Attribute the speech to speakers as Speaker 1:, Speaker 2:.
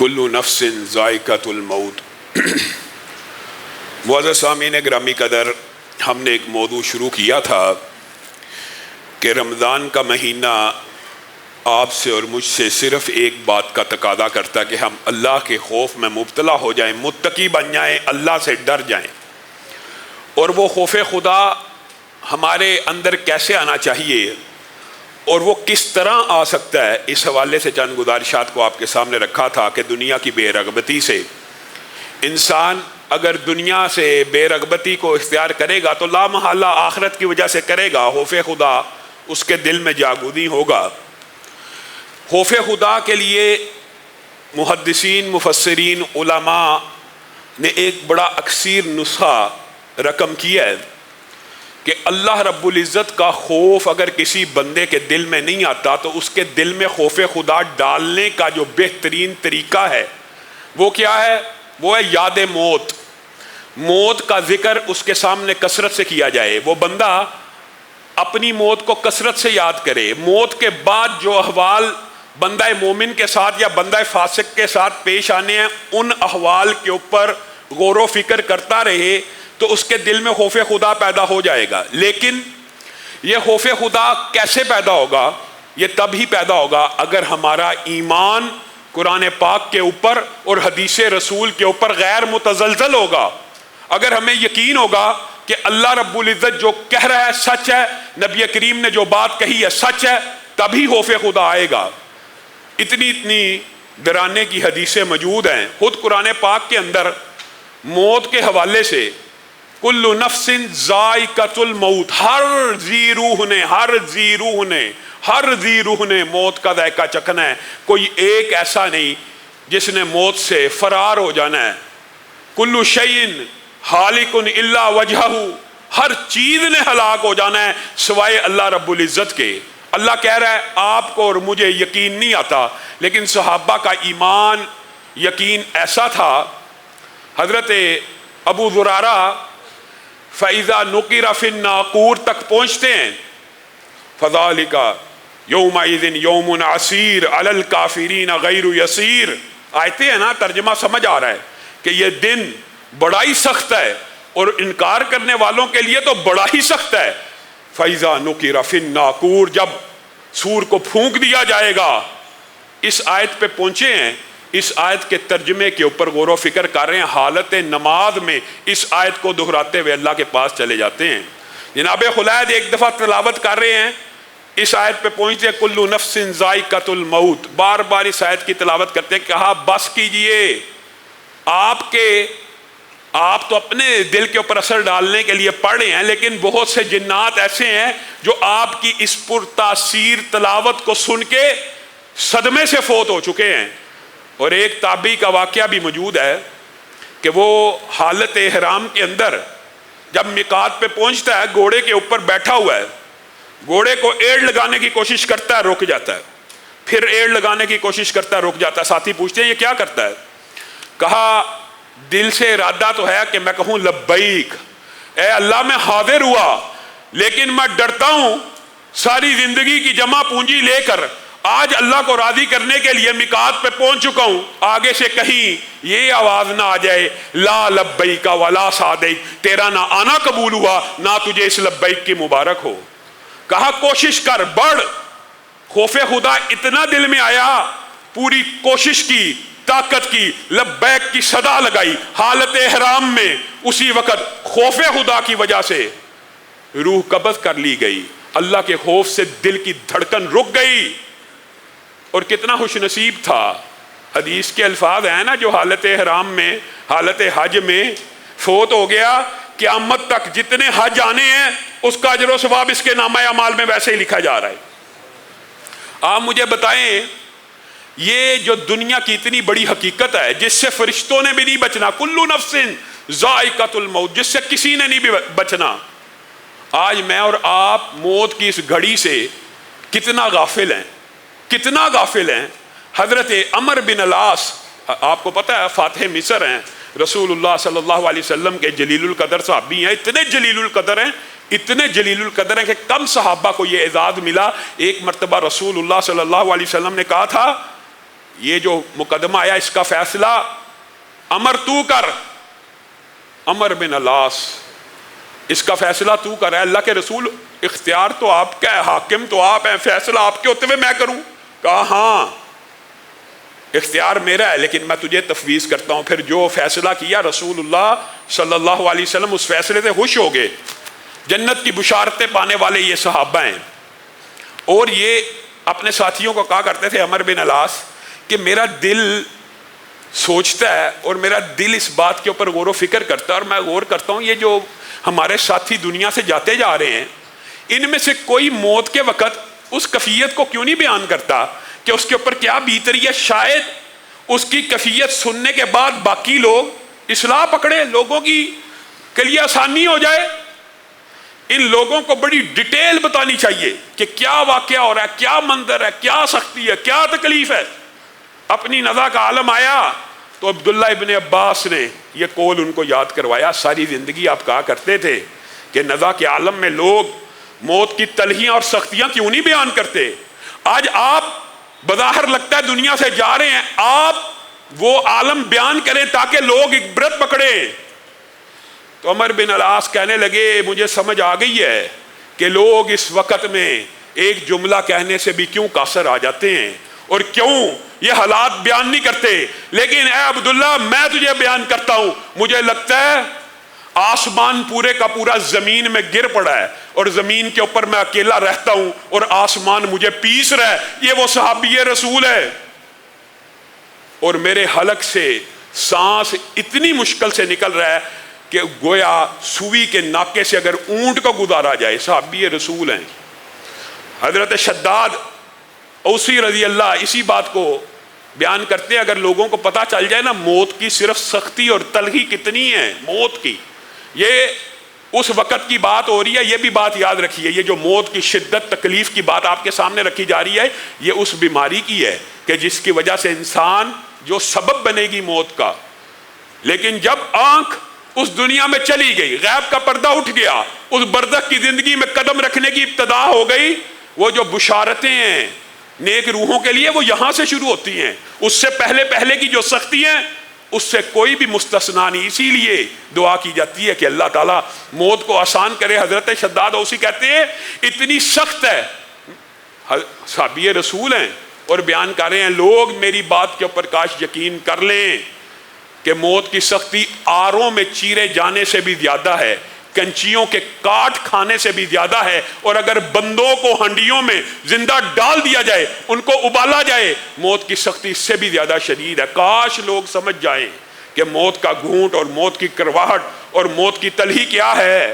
Speaker 1: کل نفس ذائقۃ الموت۔ معزز سامعین گرامی قدر، ہم نے ایک موضوع شروع کیا تھا کہ رمضان کا مہینہ آپ سے اور مجھ سے صرف ایک بات کا تقاضا کرتا ہے کہ ہم اللہ کے خوف میں مبتلا ہو جائیں، متقی بن جائیں، اللہ سے ڈر جائیں۔ اور وہ خوف خدا ہمارے اندر کیسے آنا چاہیے اور وہ کس طرح آ سکتا ہے، اس حوالے سے چند گزارشات کو آپ کے سامنے رکھا تھا کہ دنیا کی بے رغبتی سے انسان اگر دنیا سے بے رغبتی کو اختیار کرے گا تو لا محالہ آخرت کی وجہ سے کرے گا، خوف خدا اس کے دل میں جاگودی ہوگا۔ خوف خدا کے لیے محدثین، مفسرین، علماء نے ایک بڑا اکثیر نسخہ رقم کیا ہے کہ اللہ رب العزت کا خوف اگر کسی بندے کے دل میں نہیں آتا تو اس کے دل میں خوف خدا ڈالنے کا جو بہترین طریقہ ہے وہ کیا ہے؟ وہ ہے یاد موت۔ موت کا ذکر اس کے سامنے کثرت سے کیا جائے، وہ بندہ اپنی موت کو کثرت سے یاد کرے۔ موت کے بعد جو احوال بندہ مومن کے ساتھ یا بندہ فاسق کے ساتھ پیش آنے ہیں، ان احوال کے اوپر غور و فکر کرتا رہے تو اس کے دل میں خوف خدا پیدا ہو جائے گا۔ لیکن یہ خوف خدا کیسے پیدا ہوگا؟ یہ تب ہی پیدا ہوگا اگر ہمارا ایمان قرآن پاک کے اوپر اور حدیث رسول کے اوپر غیر متزلزل ہوگا، اگر ہمیں یقین ہوگا کہ اللہ رب العزت جو کہہ رہا ہے سچ ہے، نبی کریم نے جو بات کہی ہے سچ ہے، تبھی خوف خدا آئے گا۔ اتنی ڈرانے کی حدیثیں موجود ہیں خود قرآن پاک کے اندر موت کے حوالے سے۔ کل نفس ذائقۃ الموت، ہر ذی روح نے موت کا ذائقہ چکھنا ہے۔ کوئی ایک ایسا نہیں جس نے موت سے فرار ہو جانا ہے۔ کل شیء ہالک الا وجہہ، ہر چیز نے ہلاک ہو جانا ہے سوائے اللہ رب العزت کے۔ اللہ کہہ رہا ہے آپ کو اور مجھے یقین نہیں آتا، لیکن صحابہ کا ایمان یقین ایسا تھا۔ حضرت ابو زرارہ فَإِذَا نُقِرَ فِي النَّاقُورِ تک پہنچتے ہیں، فَذَلِكَ يَوْمَئِذٍ يَوْمٌ عَسِيرٌ عَلَى الْكَافِرِينَ غَيْرُ يَسِيرٌ۔ آیتیں ہیں نا، ترجمہ سمجھ آ رہا ہے کہ یہ دن بڑا ہی سخت ہے اور انکار کرنے والوں کے لیے تو بڑا ہی سخت ہے۔ فَإِذَا نُقِرَ فِي النَّاقُورِ، جب سور کو پھونک دیا جائے گا۔ اس آیت پہ پہنچے ہیں، اس آیت کے ترجمے کے اوپر غور و فکر کر رہے ہیں، حالت نماز میں اس آیت کو دہراتے ہوئے اللہ کے پاس چلے جاتے ہیں۔ جناب خلید ایک دفعہ تلاوت کر رہے ہیں، اس آیت پہ پہنچتے ہیں کل نفس ذائقۃ الموت، بار بار اس آیت کی تلاوت کرتے ہیں، کہا بس کیجئے، آپ تو اپنے دل کے اوپر اثر ڈالنے کے لیے پڑھ رہے ہیں، لیکن بہت سے جنات ایسے ہیں جو آپ کی اس پرتاثیر تلاوت کو سن کے صدمے سے فوت ہو چکے ہیں۔ اور ایک تابعی کا واقعہ بھی موجود ہے کہ وہ حالت احرام کے اندر جب میقات پہ پہنچتا ہے، گھوڑے کے اوپر بیٹھا ہوا ہے، گھوڑے کو ایڑ لگانے کی کوشش کرتا ہے، رک جاتا ہے، پھر ایڑ لگانے کی کوشش کرتا ہے، رک جاتا ہے۔ ساتھی پوچھتے ہیں یہ کیا کرتا ہے؟ کہا دل سے ارادہ تو ہے کہ میں کہوں لبیک، اے اللہ میں حاضر ہوا، لیکن میں ڈرتا ہوں ساری زندگی کی جمع پونجی لے کر آج اللہ کو راضی کرنے کے لیے میقات پہ پہنچ چکا ہوں، آگے سے کہیں یہ آواز نہ آ جائے لا لبیک ولا سعدیک، تیرا نہ آنا قبول ہوا نہ تجھے اس لبیک کی مبارک ہو۔ کہا کوشش کر، بڑھ۔ خوف خدا اتنا دل میں آیا، پوری کوشش کی، طاقت کی، لبیک کی صدا لگائی حالت احرام میں، اسی وقت خوف خدا کی وجہ سے روح قبض کر لی گئی، اللہ کے خوف سے دل کی دھڑکن رک گئی۔ اور کتنا خوش نصیب تھا، حدیث کے الفاظ ہیں نا، جو حالت احرام میں، حالت حج میں فوت ہو گیا، قیامت تک جتنے حج آنے ہیں اس کا اجر و ثواب اس کے نامہ اعمال میں ویسے ہی لکھا جا رہا ہے۔ آپ مجھے بتائیں یہ جو دنیا کی اتنی بڑی حقیقت ہے جس سے فرشتوں نے بھی نہیں بچنا، کل نفس ذائقۃ الموت، جس سے کسی نے نہیں بھی بچنا، آج میں اور آپ موت کی اس گھڑی سے کتنا غافل ہیں، کتنا غافل ہیں۔ حضرت عمر بن العاص، آپ کو پتہ ہے فاتح مصر ہیں، رسول اللہ صلی اللہ علیہ وسلم کے جلیل القدر صحابی ہیں، اتنے جلیل القدر ہیں، اتنے جلیل القدر ہیں کہ کم صحابہ کو یہ اعزاز ملا۔ ایک مرتبہ رسول اللہ صلی اللہ علیہ وسلم نے کہا تھا یہ جو مقدمہ آیا اس کا فیصلہ عمر تو کر، عمر بن العاص، اس کا فیصلہ تو کر۔ اللہ کے رسول اختیار تو آپ کا ہے، حاکم تو آپ ہیں، فیصلہ آپ کے ہوتے ہوئے میں کروں؟ کہا ہاں اختیار میرا ہے، لیکن میں تجھے تفویض کرتا ہوں۔ پھر جو فیصلہ کیا رسول اللہ صلی اللہ علیہ وسلم اس فیصلے سے خوش ہو گئے۔ جنت کی بشارتیں پانے والے یہ صحابہ ہیں، اور یہ اپنے ساتھیوں کو کہا کرتے تھے عمر بن العاص کہ میرا دل سوچتا ہے اور میرا دل اس بات کے اوپر غور و فکر کرتا ہے، اور میں غور کرتا ہوں یہ جو ہمارے ساتھی دنیا سے جاتے جا رہے ہیں، ان میں سے کوئی موت کے وقت اس کیفیت کو کیوں نہیں بیان کرتا کہ اس کے اوپر کیا بیت رہی ہے؟ شاید اس کی کیفیت سننے کے بعد باقی لوگ اصلاح پکڑے، لوگوں کی کے لیے آسانی ہو جائے۔ ان لوگوں کو بڑی ڈیٹیل بتانی چاہیے کہ کیا واقعہ ہو رہا ہے، کیا منظر ہے، کیا سختی ہے، کیا تکلیف ہے۔ اپنی نزا کا عالم آیا تو عبداللہ ابن عباس نے یہ قول ان کو یاد کروایا۔ ساری زندگی آپ کہا کرتے تھے کہ نزا کے عالم میں لوگ موت کی تلخیاں اور سختیاں کیوں نہیں بیان کرتے؟ آج آپ بظاہر لگتا ہے دنیا سے جا رہے ہیں، آپ وہ عالم بیان کریں تاکہ لوگ عبرت پکڑیں۔ تو عمر بن العاص کہنے لگے مجھے سمجھ آ گئی ہے کہ لوگ اس وقت میں ایک جملہ کہنے سے بھی کیوں قاصر آ جاتے ہیں اور کیوں یہ حالات بیان نہیں کرتے، لیکن اے عبداللہ میں تجھے بیان کرتا ہوں۔ مجھے لگتا ہے آسمان پورے کا پورا زمین میں گر پڑا ہے اور زمین کے اوپر میں اکیلا رہتا ہوں اور آسمان مجھے پیس رہا ہے۔ یہ وہ صحابی رسول ہے، اور میرے حلق سے سانس اتنی مشکل سے نکل رہا ہے کہ گویا سوئی کے ناکے سے اگر اونٹ کو گزارا جائے۔ صحابی رسول ہیں۔ حضرت شداد اوسی رضی اللہ اسی بات کو بیان کرتے ہیں، اگر لوگوں کو پتہ چل جائے نا موت کی صرف سختی اور تلخی کتنی ہے موت کی، یہ اس وقت کی بات ہو رہی ہے، یہ بھی بات یاد رکھیے، یہ جو موت کی شدت تکلیف کی بات آپ کے سامنے رکھی جا رہی ہے، یہ اس بیماری کی ہے کہ جس کی وجہ سے انسان جو سبب بنے گی موت کا، لیکن جب آنکھ اس دنیا میں چلی گئی، غیب کا پردہ اٹھ گیا، اس برزخ کی زندگی میں قدم رکھنے کی ابتدا ہو گئی، وہ جو بشارتیں ہیں نیک روحوں کے لیے وہ یہاں سے شروع ہوتی ہیں۔ اس سے پہلے کی جو سختی ہیں اس سے کوئی بھی مستثنا نہیں۔ اسی لیے دعا کی جاتی ہے کہ اللہ تعالیٰ موت کو آسان کرے۔ حضرت شداد اوسی کہتے ہیں اتنی سخت ہے، صحابی رسول ہیں اور بیان کر رہے ہیں لوگ میری بات کے اوپر کاش یقین کر لیں کہ موت کی سختی آروں میں چیرے جانے سے بھی زیادہ ہے، کنچیوں کے کاٹ کھانے سے بھی زیادہ ہے، اور اگر بندوں کو ہنڈیوں میں زندہ ڈال دیا جائے، ان کو ابالا جائے، موت کی سختی اس سے بھی زیادہ شدید ہے۔ کاش لوگ سمجھ جائیں کہ موت کا گھونٹ اور موت کی کرواہٹ اور موت کی تلخی کیا ہے۔